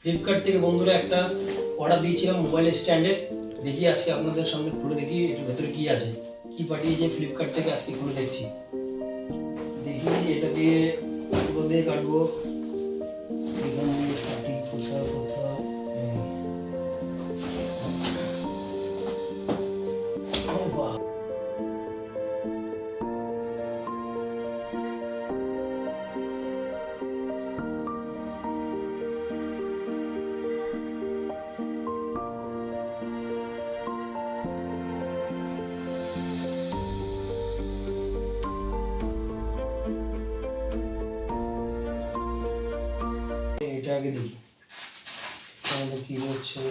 Flipkart থেকে বন্ধুরা একটা অর্ডার দিয়েছিলাম মোবাইল স্ট্যান্ডের। দেখি আজকে আপনাদের সামনে খুলে দেখি এর ভেতরে কি আছে, কি পাঠিয়েছে ফ্লিপকার্ট থেকে আজকে খুলে দেখছি। দেখি এটা দিয়ে পুরো দিয়ে কাটবো। এখানে কাটি কোথাও কোথাও এটা আগে দেখি তাহলে কি হচ্ছে।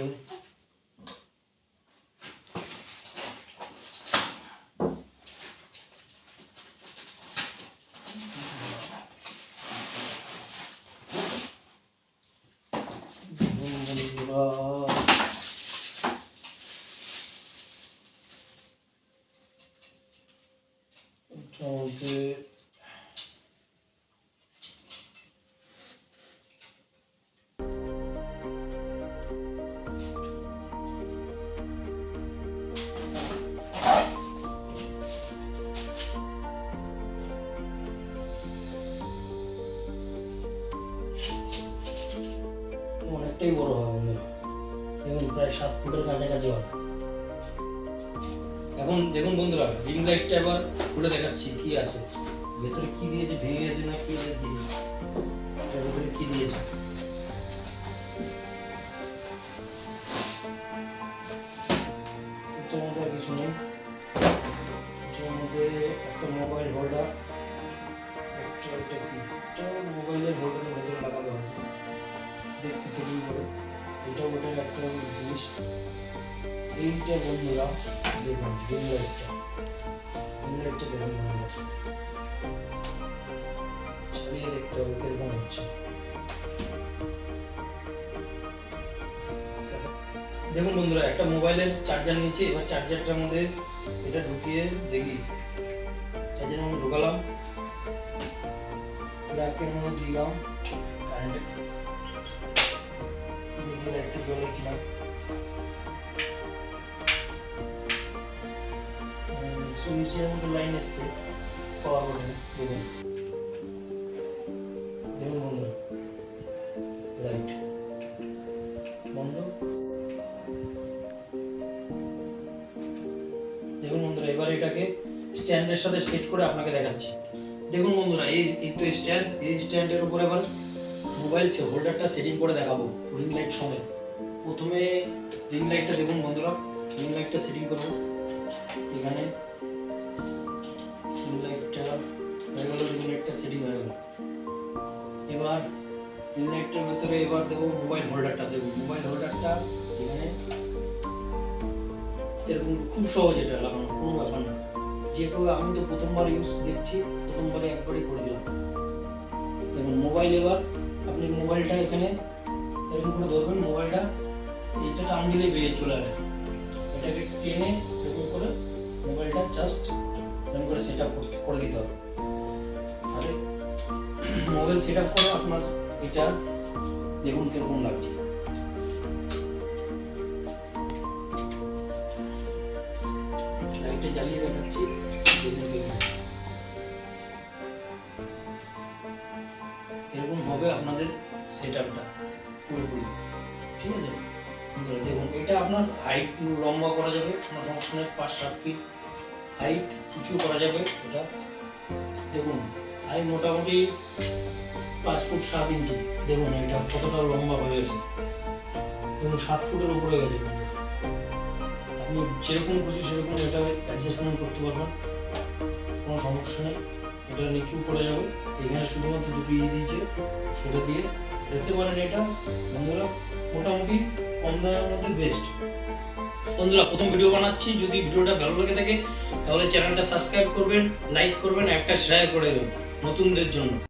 অনেকটাই বড় হয় বন্ধুরা, দেখুন প্রায় 7 ফুটের কাছাকাছি হবে। এখন দেখুন বন্ধুরা, রিং লাইটটা এবার খুলে দেখাচ্ছি কি আছে ভেতরে, কি দিয়েছে, ভেঙে গেছে না কি দিয়েছে, এটার ভেতরে কি দিয়েছে। এটার মধ্যে কিছু নেই, এটার মধ্যে একটা মোবাইল হোল্ডার, একটা কি, এটা মোবাইলের হোল্ডারের ভেতরে লাগানো হয়েছে, দেখছি সেটিং করে। এটা ওটার একটা জিনিস। এইটা বন্ধুরা দেখুন রিং লাইটটা দেখুন বন্ধুরা, চালিয়ে দেখতে হবে কিরকম হচ্ছে। দেখুন বন্ধুরা, একটা মোবাইলের চার্জার নিয়েছি, এবার চার্জারটার মধ্যে এটা ঢুকিয়ে দেখি। চার্জারের মধ্যে ঢোকালাম, ব্র্যাকের মধ্যে দিলাম, কারেন্টে দেখি একটু জ্বলে কিনা। সুইচের মধ্যে লাইন এসছে পাওয়ার বাটনে, দেখুন দেখুন বন্ধুরা, লাইট বন্ধ। দেখুন বন্ধুরা, এবার এটাকে স্ট্যান্ডের সাথে সেট করে আপনাকে দেখাচ্ছি। দেখুন বন্ধুরা, এই তো স্ট্যান্ড, এই স্ট্যান্ডের উপর এবার মোবাইল হোল্ডারটা সেটিং করে দেখাবো রিং লাইট সমেত। প্রথমে রিং লাইটটা দেখুন বন্ধুরা, রিং লাইটটা সেটিং করবো। এখানে রিং লাইটটা হয়ে গেল, রিং লাইটটা সেটিং হয়ে গেল। এবার রিং লাইটটার ভেতরে এবার দেবো মোবাইল হোল্ডারটা। দেবো মোবাইল হোল্ডারটা এখানে, এরকম খুব সহজ এটা লাগানো, কোনো ব্যাপার না। যেহেতু আমি তো প্রথমবার ইউজ দেখছি, প্রথমবারে একবারই করে দিলাম। দেখুন মোবাইল, এবার আপনি মোবাইলটা এখানে এরকম করে ধরবেন, মোবাইলটা এইটা টান দিলে বেরিয়ে চলে আসবে। এটাকে টেনে এরকম করে মোবাইলটা জাস্ট এরকম করে সেট আপ করে দিতে হবে। আর মোবাইল সেট আপ করে আপনার এটা দেখুন কিরকম লাগছে। লাইটটা জ্বালিয়ে দেখাচ্ছি, এরকম হবে আপনাদের সেট আপটা পুরোপুরি, ঠিক আছে। দেখুন এটা আপনার হাইট লম্বা করা যাবে, কোনো সমস্যা নেই, 5-7 ফিট হাইট কিছু করা যাবে এটা। দেখুন হাইট মোটামুটি 5 ফুট 7 ইঞ্চি। দেখুন এটা কতটা লম্বা হয়ে গেছে, দেখুন 7 ফুটের উপরে গেছে। আপনি যেরকম খুশি সেরকম এটা অ্যাডজাস্টমেন্ট করতে পারবেন, কোনো সমস্যা নেই। এটা নিচু করে যাবে, এখানে শুধুমাত্র দুটো দিয়েছে, সেটা দিয়ে দেখতে পারেন। এটা বন্ধুরা মোটামুটি কম দামের মধ্যে বেস্ট। বন্ধুরা প্রথম ভিডিও বানাচ্ছি, যদি ভিডিওটা ভালো লাগে থাকে তাহলে চ্যানেলটা সাবস্ক্রাইব করবেন, লাইক করবেন, একটা শেয়ার করে দেবেন নতুনদের জন্য।